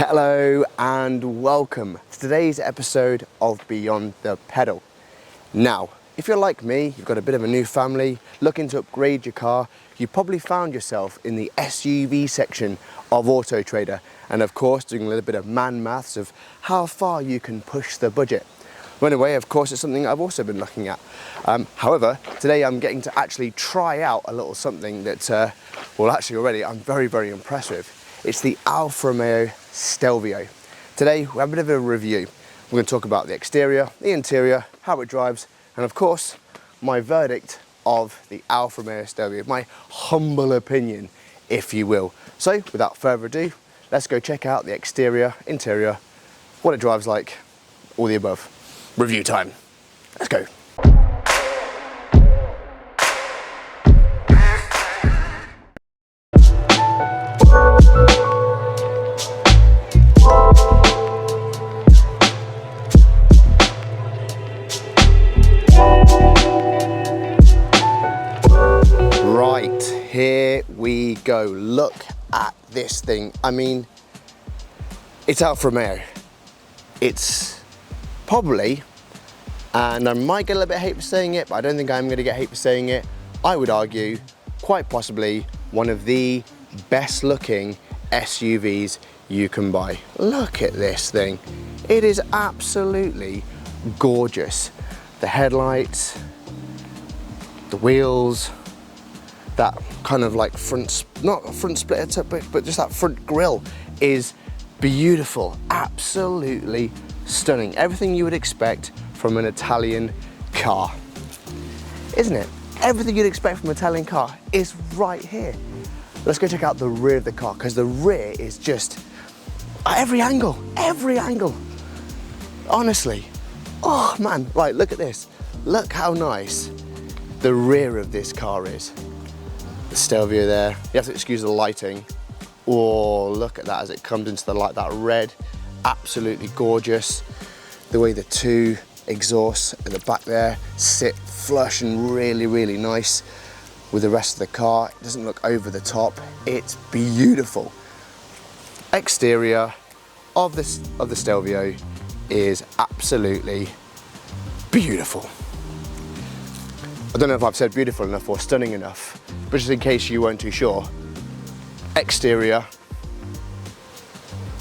Hello and welcome to today's episode of Beyond the Pedal. Now, if you're like me, you've got a bit of a new family, looking to upgrade your car, you probably found yourself in the SUV section of Auto Trader, and of course doing a little bit of man maths of how far you can push the budget. Well, anyway, of course, it's something I've also been looking at. However, today I'm getting to actually try out a little something that, actually already I'm very impressed with. It's the Alfa Romeo Stelvio. Today, we have a bit of a review. We're going to talk about the exterior, the interior, how it drives, and of course, my verdict of the Alfa Romeo Stelvio, my humble opinion, if you will. So, without further ado, let's go check out the exterior, interior, what it drives like, all the above. Review time. Let's go. Right, here we go. Look at this thing. I mean, it's Alfa Romeo. It's probably, and I might get a little bit of hate for saying it, but I don't think I'm going to get hate for saying it. I would argue, quite possibly, one of the best looking SUVs you can buy. Look at this thing. It is absolutely gorgeous. The headlights, the wheels, that kind of like not a front splitter, but just that front grille is beautiful, absolutely stunning. Everything you would expect from an Italian car, isn't it? Everything you'd expect from an Italian car is right here. Let's go check out the rear of the car, because the rear is just at every angle. Honestly, oh man, right, look at this. Look how nice the rear of this car is. The Stelvio there, you have to excuse the lighting. Oh, look at that as it comes into the light, that red, absolutely gorgeous. The way the two exhausts at the back there sit flush and really nice with the rest of the car. It doesn't look over the top, it's beautiful. Exterior of the Stelvio is absolutely beautiful. I don't know if I've said beautiful enough or stunning enough, but just in case you weren't too sure, exterior,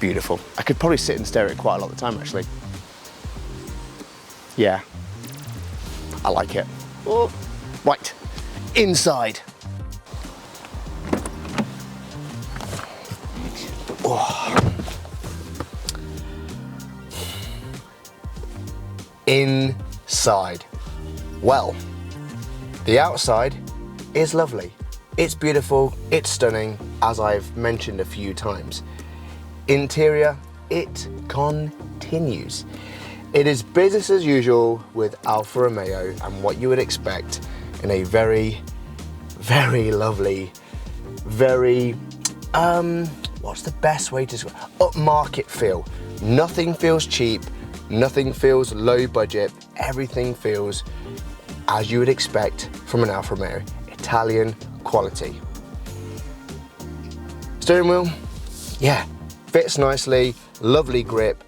beautiful. I could probably sit and stare at it quite a lot of the time, actually. Yeah, I like it. Oh. Right, inside. Oh. Inside. Well, the outside is lovely. It's beautiful, it's stunning, as I've mentioned a few times. Interior, it continues. It is business as usual with Alfa Romeo and what you would expect in a very lovely, what's the best way to describe it? Upmarket feel. Nothing feels cheap, nothing feels low budget, everything feels as you would expect from an Alfa Romeo. Italian quality. Steering wheel, yeah, fits nicely, lovely grip,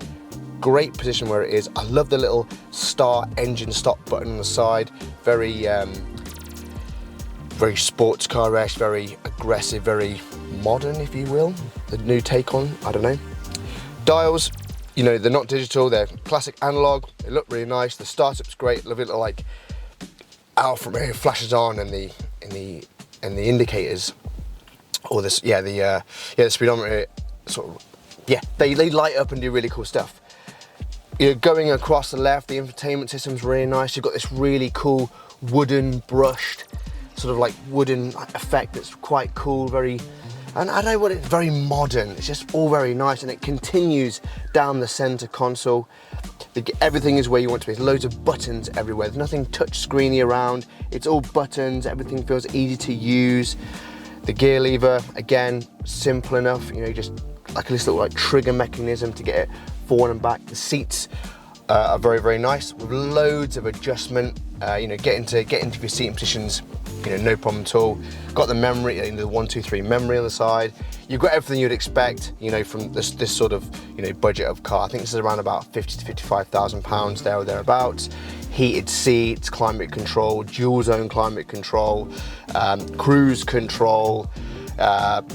great position where it is. I love the little start engine stop button on the side. Very sports car-esque, very aggressive, very modern, if you will. The new take on, I don't know. Dials, you know, they're not digital, they're classic analog. They look really nice. The startup's great. Love it, like Alfa Romeo flashes on and the indicators, or this, the speedometer sort of, they light up and do really cool stuff. You're going across the left, the infotainment system's really nice. You've got this really cool wooden brushed, sort of like wooden effect that's quite cool, very, and I don't know what it's, very modern. It's just all very nice, and it continues down the center console. Everything is where you want to be. There's loads of buttons everywhere. There's nothing touch screeny around. It's all buttons. Everything feels easy to use. The gear lever, again, simple enough. You know, just like a little like trigger mechanism to get it forward and back. The seats are very nice with loads of adjustment. You know, get into your seating positions you know, no problem at all. Got the memory, you know, the 1, 2, 3 memory on the side. You've got everything you'd expect, you know, from this sort of, you know, budget of car. I think this is around about 50 to 55,000 pounds there or thereabouts. Heated seats, climate control, dual zone climate control, cruise control.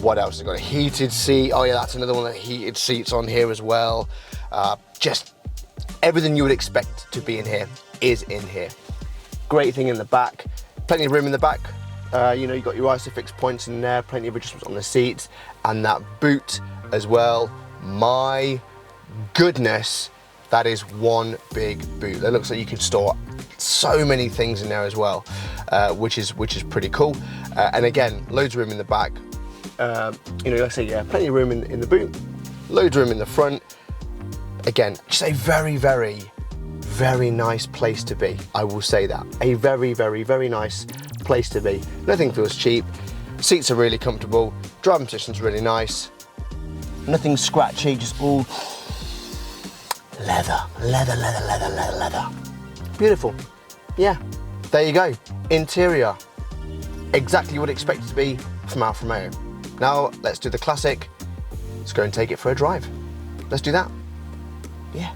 What else has it got? A heated seat. Oh yeah, that's another one. That heated seats on here as well. Just everything you would expect to be in here is in here. Great thing in the back. Plenty of room in the back. You know, you've got your ISOFIX points in there, plenty of adjustments on the seats, and that boot as well. My goodness, that is one big boot. It looks like you can store so many things in there as well, which is pretty cool. And again, loads of room in the back. You know, like I say, yeah, plenty of room in the boot, loads of room in the front. Again, just a very, very, very nice place to be. I will say that. A very, very, very nice place to be. Nothing feels cheap. Seats are really comfortable. Driving position's really nice. Nothing scratchy, just all leather, leather, leather, leather, leather, leather. Beautiful. Yeah, there you go. Interior, exactly what I expect it to be from Alfa Romeo. Now, let's do the classic. Let's go and take it for a drive. Let's do that. Yeah.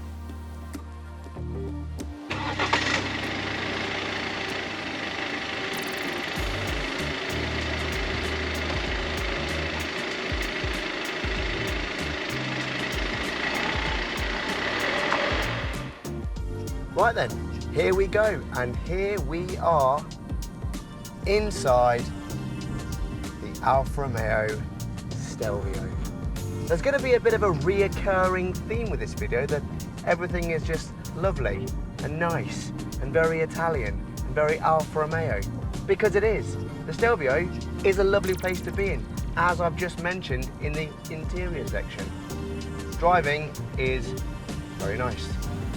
Right then, here we go, and here we are inside the Alfa Romeo Stelvio. There's going to be a bit of a reoccurring theme with this video, that everything is just lovely and nice and very Italian and very Alfa Romeo, because it is. The Stelvio is a lovely place to be in, as I've just mentioned in the interior section. Driving is very nice.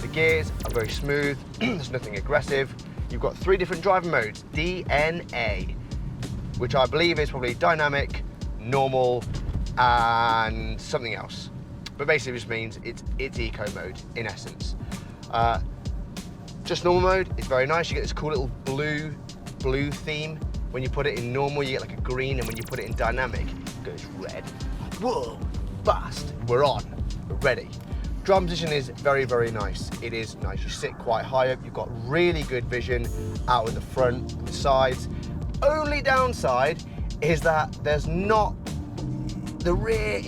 The gears are very smooth, there's nothing aggressive. You've got 3 different driving modes, DNA, which I believe is probably dynamic, normal, and something else. But basically it just means it's eco mode in essence. Just normal mode, it's very nice. You get this cool little blue theme. When you put it in normal, you get like a green, and when you put it in dynamic, it goes red. Whoa, fast, we're on, we're ready. Drum position is very, very nice. It is nice. You sit quite high up. You've got really good vision out of the front, the sides. Only downside is that there's not, the rear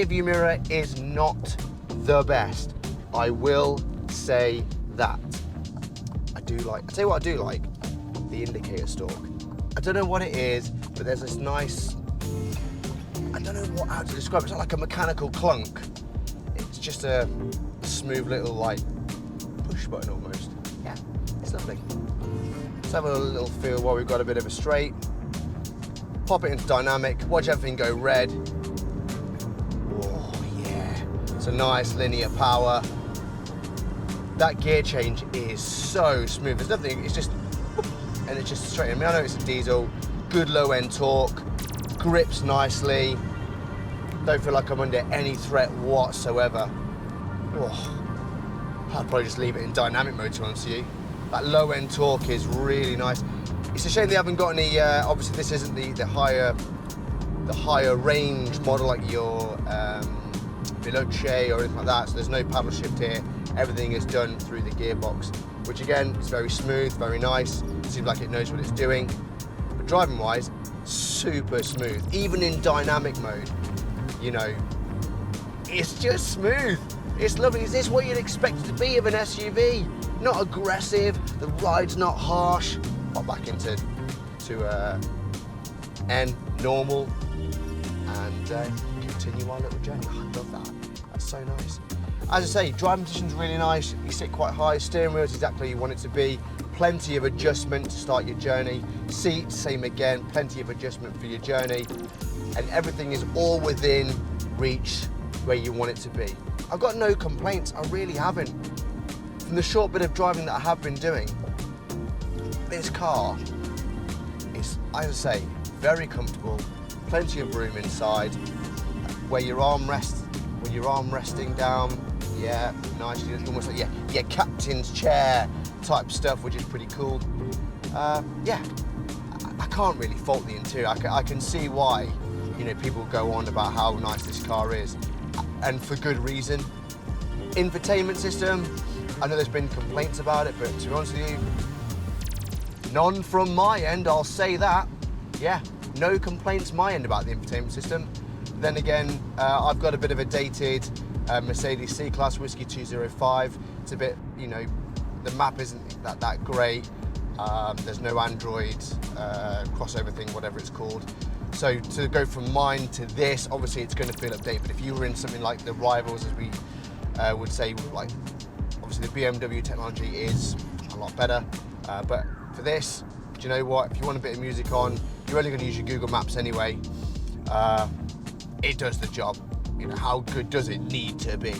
view mirror is not the best. I will say that. I'll tell you what I do like, the indicator stalk. I don't know what it is, but there's this nice, I don't know how to describe it. It's not like a mechanical clunk. It's just a smooth little like push button almost. Yeah, it's lovely. Let's have a little feel while we've got a bit of a straight. Pop it into dynamic, watch everything go red. Oh yeah, it's a nice linear power. That gear change is so smooth. There's nothing, it's just, and it's just straight. I mean, I know it's a diesel, good low end torque, grips nicely. Don't feel like I'm under any threat whatsoever. Oh, I'd probably just leave it in dynamic mode, to be honest with you. That low end torque is really nice. It's a shame they haven't got any, obviously this isn't the higher range model like your Veloce or anything like that, so there's no paddle shift here. Everything is done through the gearbox, which again is very smooth, very nice. It seems like it knows what it's doing. But driving wise, super smooth. Even in dynamic mode, you know, it's just smooth. It's lovely. Is this what you'd expect it to be of an SUV? Not aggressive, the ride's not harsh. Pop back into N, normal, and continue our little journey. Oh, I love that. That's so nice. As I say, driving position's really nice. You sit quite high, steering wheel is exactly where you want it to be. Plenty of adjustment to start your journey. Seats, same again, plenty of adjustment for your journey. And everything is all within reach where you want it to be. I've got no complaints, I really haven't. From the short bit of driving that I have been doing, this car is, as I say, very comfortable, plenty of room inside, where your when you're arm resting down, yeah, nice, almost like yeah, captain's chair type stuff, which is pretty cool. Yeah, I can't really fault the interior. I can see why, you know, people go on about how nice this car is, and for good reason. Infotainment system, I know there's been complaints about it, but to be honest with you, none from my end, I'll say that. Yeah, no complaints my end about the infotainment system. Then again, I've got a bit of a dated Mercedes C-Class Whiskey 205. It's a bit, you know, the map isn't that great. There's no Android crossover thing, whatever it's called. So to go from mine to this, obviously it's going to feel updated. But if you were in something like the rivals, as we would say, like obviously the BMW technology is a lot better. But for this, do you know what? If you want a bit of music on, you're only going to use your Google Maps anyway. It does the job. You know, how good does it need to be?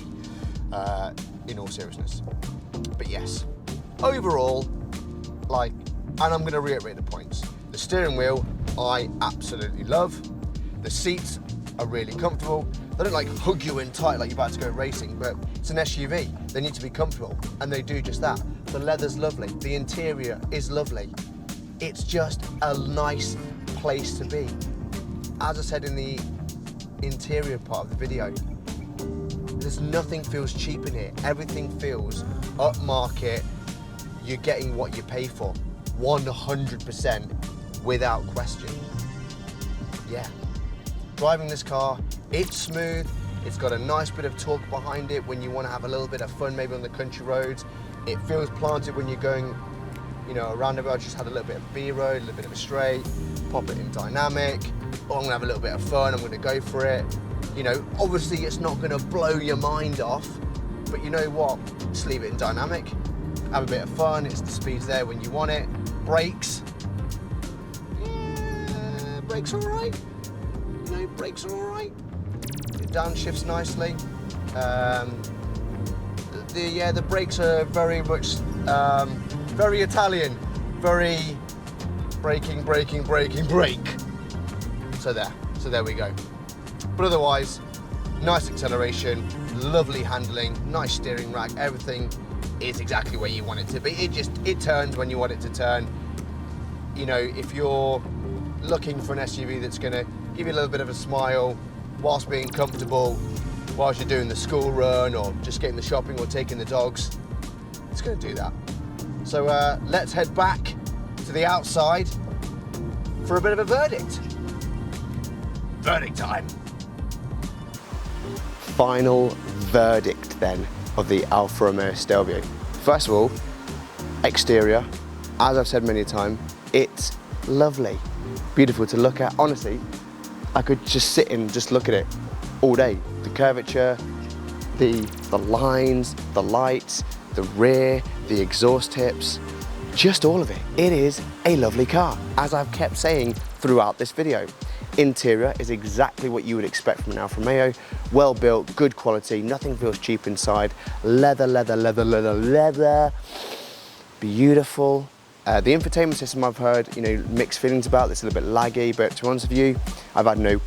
In all seriousness. But yes, overall, like, and I'm going to reiterate the points. The steering wheel, I absolutely love. The seats are really comfortable. They don't like hug you in tight like you're about to go racing, but it's an SUV. They need to be comfortable, and they do just that. The leather's lovely. The interior is lovely. It's just a nice place to be. As I said in the interior part of the video, there's nothing feels cheap in here. Everything feels upmarket. You're getting what you pay for, 100% without question. Yeah, driving this car, it's smooth. It's got a nice bit of torque behind it when you want to have a little bit of fun, maybe on the country roads. It feels planted when you're going, you know, around about. Just had a little bit of B-road, a little bit of a straight, pop it in dynamic. Oh, I'm gonna have a little bit of fun, I'm gonna go for it. You know, obviously it's not gonna blow your mind off, but you know what? Just leave it in dynamic, have a bit of fun. It's the speeds there when you want it. Brakes, yeah, brakes are all right. You know, brakes are all right. It downshifts nicely. The brakes are very much, very Italian, very braking, braking, braking, brake. So there we go. But otherwise, nice acceleration, lovely handling, nice steering rack, everything is exactly where you want it to be. It turns when you want it to turn. You know, if you're looking for an SUV that's gonna give you a little bit of a smile whilst being comfortable, whilst you're doing the school run or just getting the shopping or taking the dogs, it's gonna do that. So let's head back to the outside for a bit of a verdict. Verdict time. Final verdict then of the Alfa Romeo Stelvio. First of all, exterior, as I've said many times, it's lovely, beautiful to look at. Honestly, I could just sit and just look at it all day. The curvature, the lines, the lights, the rear, the exhaust tips, just all of it. It is a lovely car, as I've kept saying throughout this video. Interior is exactly what you would expect from an Alfa Romeo. Well built, good quality, nothing feels cheap inside. Leather, leather, leather, leather, leather. Beautiful. The infotainment system, I've heard, you know, mixed feelings about. It's a little bit laggy, but to be honest with you, I've had no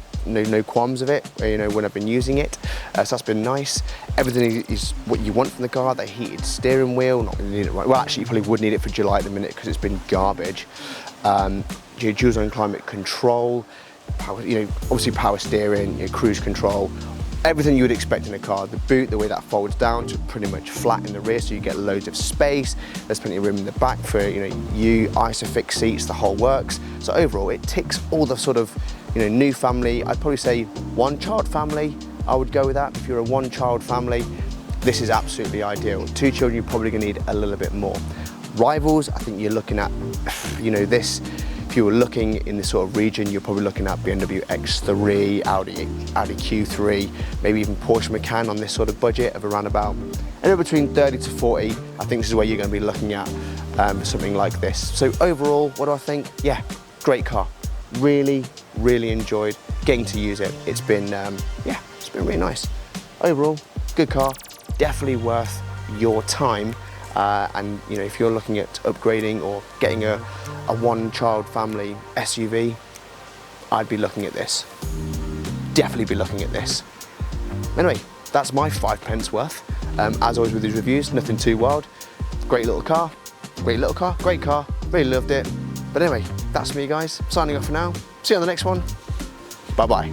qualms of it, you know, when I've been using it. So that's been nice. Everything is what you want from the car. The heated steering wheel, not really need it right. Well, actually, you probably would need it for July at the minute because it's been garbage. Dual zone climate control. Power, you know, obviously power steering, you know, cruise control, everything you would expect in a car. The boot, the way that folds down to pretty much flat in the rear, so you get loads of space. There's plenty of room in the back for, you know, ISOFIX seats, the whole works. So overall, it ticks all the sort of, you know, new family. I'd probably say one child family. I would go with that. If you're a one child family, this is absolutely ideal. 2 children, you're probably going to need a little bit more. Rivals, I think you're looking at, you know, this. If you were looking in this sort of region, you're probably looking at BMW X3, Audi Q3, maybe even Porsche Macan on this sort of budget of around about anywhere between 30 to 40. I think this is where you're going to be looking at something like this. So overall, what do I think? Yeah, great car. Really, really enjoyed getting to use it. It's been, yeah, it's been really nice. Overall, good car, definitely worth your time. And you know, if you're looking at upgrading or getting a one-child family SUV, I'd be looking at this. Definitely be looking at this. Anyway, that's my 5 pence worth. As always with these reviews, nothing too wild. Great little car, great car, really loved it. But anyway, that's me guys, signing off for now. See you on the next one. Bye bye.